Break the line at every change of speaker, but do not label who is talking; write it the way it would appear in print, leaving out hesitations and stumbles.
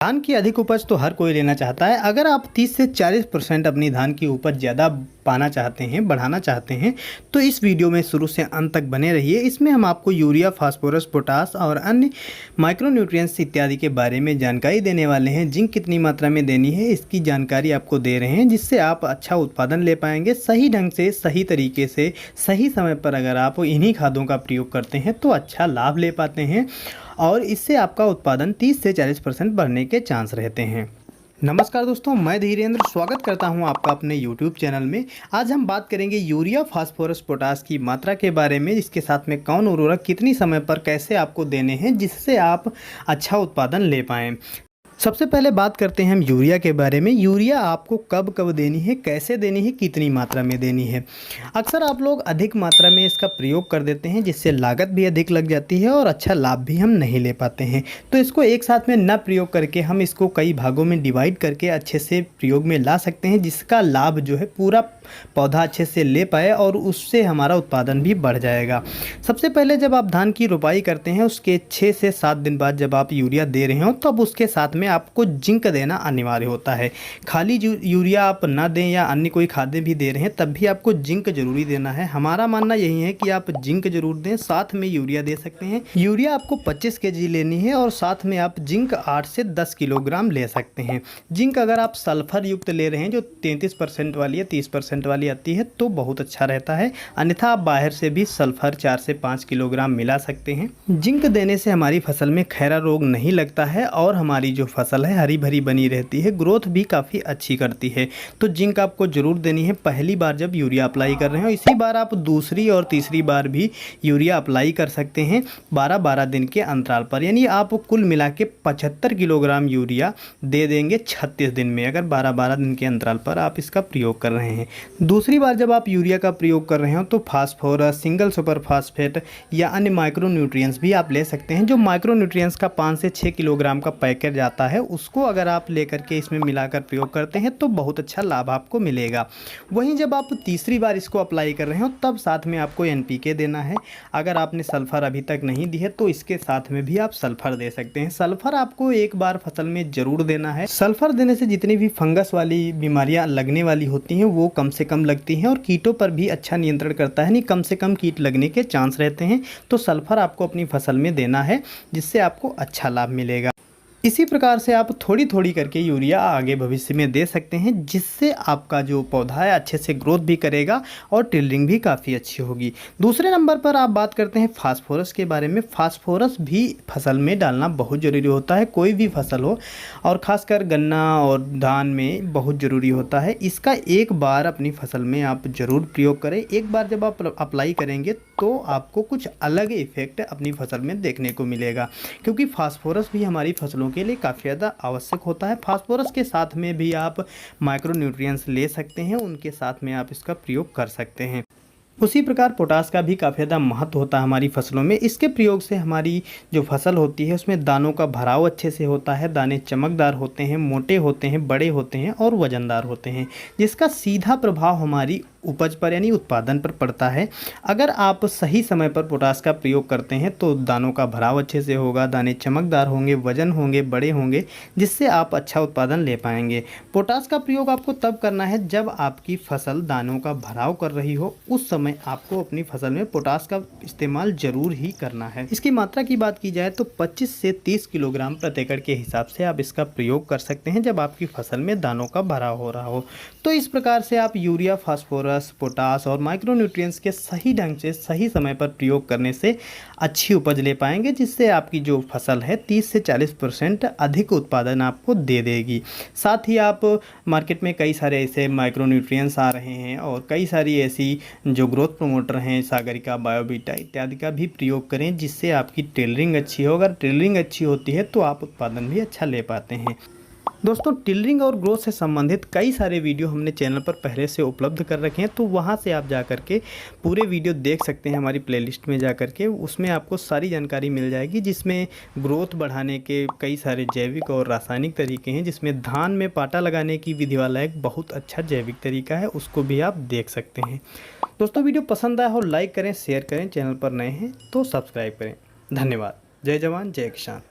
धान की अधिक उपज तो हर कोई लेना चाहता है। अगर आप 30 से 40% अपनी धान की उपज ज़्यादा पाना चाहते हैं, बढ़ाना चाहते हैं, तो इस वीडियो में शुरू से अंत तक बने रहिए। इसमें हम आपको यूरिया, फास्फोरस, पोटास और अन्य माइक्रोन्यूट्रिएंट्स इत्यादि के बारे में जानकारी देने वाले हैं। जिंक कितनी मात्रा में देनी है इसकी जानकारी आपको दे रहे हैं, जिससे आप अच्छा उत्पादन ले पाएंगे। सही ढंग से, सही तरीके से, सही समय पर अगर आप इन्हीं खादों का प्रयोग करते हैं तो अच्छा लाभ ले पाते हैं और इससे आपका उत्पादन 30 से 40% बढ़ने के चांस रहते हैं। नमस्कार दोस्तों, मैं धीरेन्द्र स्वागत करता हूं आपका अपने YouTube चैनल में। आज हम बात करेंगे यूरिया, फास्फोरस, पोटास की मात्रा के बारे में। इसके साथ में कौन उर्वरक कितनी समय पर कैसे आपको देने हैं जिससे आप अच्छा उत्पादन ले पाएँ। सबसे पहले बात करते हैं हम यूरिया के बारे में। यूरिया आपको कब कब देनी है, कैसे देनी है, कितनी मात्रा में देनी है। अक्सर आप लोग अधिक मात्रा में इसका प्रयोग कर देते हैं, जिससे लागत भी अधिक लग जाती है और अच्छा लाभ भी हम नहीं ले पाते हैं। तो इसको एक साथ में न प्रयोग करके हम इसको कई भागों में डिवाइड करके अच्छे से प्रयोग में ला सकते हैं, जिसका लाभ जो है पूरा पौधा अच्छे से ले पाए और उससे हमारा उत्पादन भी बढ़ जाएगा। सबसे पहले जब आप धान की रोपाई करते हैं उसके 6 से 7 दिन बाद जब आप यूरिया दे रहे हो तब उसके साथ में आपको जिंक देना अनिवार्य होता है। खाली यूरिया आप ना दें या अन्य कोई खादें भी दे रहे हैं तब भी आपको जिंक जरूरी देना है। हमारा मानना यही है कि आप जिंक जरूर दें, साथ में यूरिया दे सकते हैं। यूरिया आपको 25 kg लेनी है और साथ में आप जिंक 8 से 10 किलोग्राम ले सकते हैं। जिंक अगर आप सल्फर युक्त ले रहे हैं जो 33% वाली या 30% वाली आती है तो बहुत अच्छा रहता है, अन्यथा आप बाहर से भी सल्फर 4 से 5 किलोग्राम मिला सकते हैं। जिंक देने से हमारी फसल में खैरा रोग नहीं लगता है और हमारी जो फसल है हरी भरी बनी रहती है, ग्रोथ भी काफ़ी अच्छी करती है। तो जिंक आपको ज़रूर देनी है पहली बार जब यूरिया अप्लाई कर रहे हो। इसी बार आप दूसरी और तीसरी बार भी यूरिया अप्लाई कर सकते हैं 12-12 दिन के अंतराल पर, यानी आप कुल मिला के 75 किलोग्राम यूरिया दे देंगे 36 दिन में, अगर 12-12 दिन के अंतराल पर आप इसका प्रयोग कर रहे हैं। दूसरी बार जब आप यूरिया का प्रयोग कर रहे हो तो फास्फोरस, सिंगल सुपर फास्फेट या अन्य माइक्रोन्यूट्रिएंट्स भी आप ले सकते हैं। जो माइक्रोन्यूट्रिएंट्स का 5 से 6 किलोग्राम का पैकेट आता है उसको अगर आप लेकर के इसमें मिलाकर प्रयोग करते हैं तो बहुत अच्छा लाभ आपको मिलेगा। वहीं जब आप तीसरी बार इसको अप्लाई कर रहे हो तब साथ में आपको NPK देना है। अगर आपने सल्फर अभी तक नहीं दी है तो इसके साथ में भी आप सल्फर दे सकते हैं। सल्फर आपको एक बार फसल में ज़रूर देना है। सल्फर देने से जितनी भी फंगस वाली बीमारियां लगने वाली होती हैं वो कम से कम लगती हैं और कीटों पर भी अच्छा नियंत्रण करता है, नहीं कम से कम कीट लगने के चांस रहते हैं। तो सल्फर आपको अपनी फसल में देना है जिससे आपको अच्छा लाभ मिलेगा। इसी प्रकार से आप थोड़ी थोड़ी करके यूरिया आगे भविष्य में दे सकते हैं, जिससे आपका जो पौधा है अच्छे से ग्रोथ भी करेगा और टिलरिंग भी काफ़ी अच्छी होगी। दूसरे नंबर पर आप बात करते हैं फास्फोरस के बारे में। फास्फोरस भी फसल में डालना बहुत ज़रूरी होता है, कोई भी फसल हो, और ख़ासकर गन्ना और धान में बहुत ज़रूरी होता है। इसका एक बार अपनी फसल में आप ज़रूर प्रयोग करें। एक बार जब आप अप्लाई करेंगे तो आपको कुछ अलग इफेक्ट अपनी फसल में देखने को मिलेगा, क्योंकि फास्फोरस भी हमारी फसलों के लिए काफ़ी ज़्यादा आवश्यक होता है। फास्फोरस के साथ में भी आप माइक्रोन्यूट्रिएंट्स ले सकते हैं, उनके साथ में आप इसका प्रयोग कर सकते हैं। उसी प्रकार पोटास का भी काफ़ी ज़्यादा महत्व होता है हमारी फसलों में। इसके प्रयोग से हमारी जो फसल होती है उसमें दानों का भराव अच्छे से होता है, दाने चमकदार होते हैं, मोटे होते हैं, बड़े होते हैं और वज़नदार होते हैं, जिसका सीधा प्रभाव हमारी उपज पर यानी उत्पादन पर पड़ता है। अगर आप सही समय पर पोटास का प्रयोग करते हैं तो दानों का भराव अच्छे से होगा, दाने चमकदार होंगे, वजन होंगे, बड़े होंगे, जिससे आप अच्छा उत्पादन ले पाएंगे। पोटास का प्रयोग आपको तब करना है जब आपकी फसल दानों का भराव कर रही हो, उस समय आपको अपनी फसल में पोटास का इस्तेमाल जरूर ही करना है। इसकी मात्रा की बात की जाए तो 25 से 30 किलोग्राम प्रति एकड़ के हिसाब से आप इसका प्रयोग कर सकते हैं जब आपकी फसल में दानों का भराव हो रहा हो। तो इस प्रकार से आप यूरिया, फास्फोरस, पोटास और माइक्रोन्यूट्रिएंट्स के सही ढंग से सही समय पर प्रयोग करने से अच्छी उपज ले पाएंगे, जिससे आपकी जो फसल है 30 से 40% अधिक उत्पादन आपको दे देगी। साथ ही आप मार्केट में कई सारे ऐसे माइक्रोन्यूट्रिएंट्स आ रहे हैं और कई सारी ऐसी जो ग्रोथ प्रमोटर हैं, सागरिका, बायोबीटा इत्यादि का भी प्रयोग करें, जिससे आपकी टेलरिंग अच्छी हो। अगर टेलरिंग अच्छी होती है तो आप उत्पादन भी अच्छा ले पाते हैं। दोस्तों, टिलरिंग और ग्रोथ से संबंधित कई सारे वीडियो हमने चैनल पर पहले से उपलब्ध कर रखे हैं, तो वहां से आप जा कर के पूरे वीडियो देख सकते हैं हमारी प्लेलिस्ट में जा कर के। उसमें आपको सारी जानकारी मिल जाएगी, जिसमें ग्रोथ बढ़ाने के कई सारे जैविक और रासायनिक तरीके हैं, जिसमें धान में पाटा लगाने की विधि वाला एक बहुत अच्छा जैविक तरीका है, उसको भी आप देख सकते हैं। दोस्तों, वीडियो पसंद आया हो लाइक करें, शेयर करें, चैनल पर नए हैं तो सब्सक्राइब करें। धन्यवाद। जय जवान जय किसान।